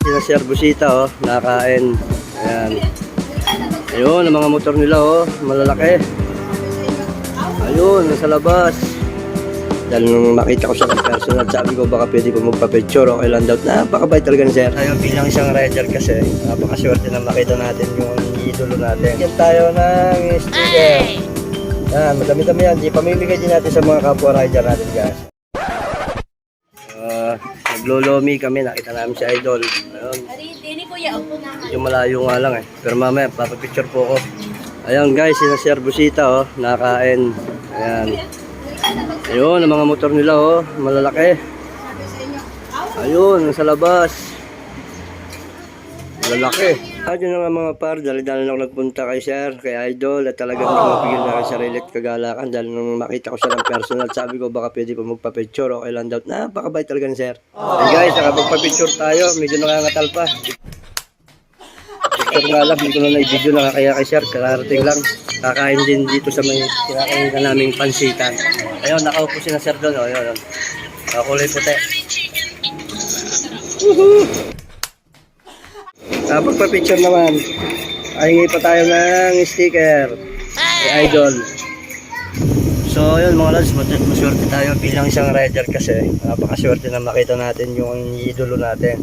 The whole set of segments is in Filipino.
Sina Sir Busita oh, nakain. Ayan. Ayun, ang mga motor nila oh, malalaki. Ayun, nasa labas. Dahil nung makita ko siya ng personal, sabi ko baka pwede ko magpa-picture, okay lang daw. Napakabait talaga ni Sir. Ayun, bilang isang rider kasi, napakaswerte na makita natin yung idolo natin. Yan tayo ng sticker. Yan, madami-dami yan. Di pamimigay din natin sa mga kapwa rider natin guys. Naglolomi kami, nakita namin si Idol. Ayun. Yung malayo nga lang eh. Pero mamaya, papapicture po ako. Ayun guys, sina Sir Busita oh, nakain. Ayan. Ayun, ang mga motor nila oh, malalaki. Ayun, nasa labas. Malalaki. Ayun nga mga par, dali-dali lang nagpunta kay Sir, kay Idol. At talagang mapigil na kay sarili at kagalakan. Dahil nung makita ko siya ng personal, sabi ko baka pwede ko magpa-picture, okay lang daw. Napakabait talaga ni Sir. Hey guys, nakapagpa-picture tayo, medyo nangangatal pa. Picture nga lang, hindi ko na na-video na kaya kay Sir, kararating lang. Kakain din dito sa may kinakain na naming pansitan. Ayun, nakaupo si na Sir doon. Oh, ayun, kulay puti. Pagpa-picture naman, hingi pa tayo ng sticker kay Idol. So ayun mga lads, maswerte tayo bilang isang rider kasi napakaswerte na makita natin yung idolo natin,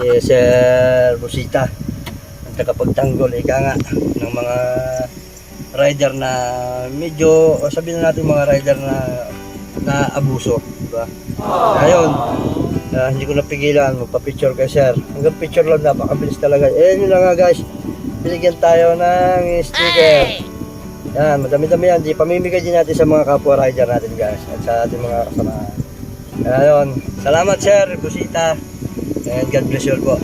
si Sir Busita, ang tagapagtanggol ika nga ng mga rider na medyo, sabihin na natin mga rider na abuso, diba? Ayun, hindi ko napigilan magpa-picture kay Sir. Hanggang picture lang, napakabilis talaga. Yun lang nga guys, binigyan tayo ng sticker. Yan, madami-dami yan. Di pamimigay din natin sa mga kapwa rider natin guys, at sa ating mga kasamahan. Ayun, salamat Sir Busita, and God bless you all po.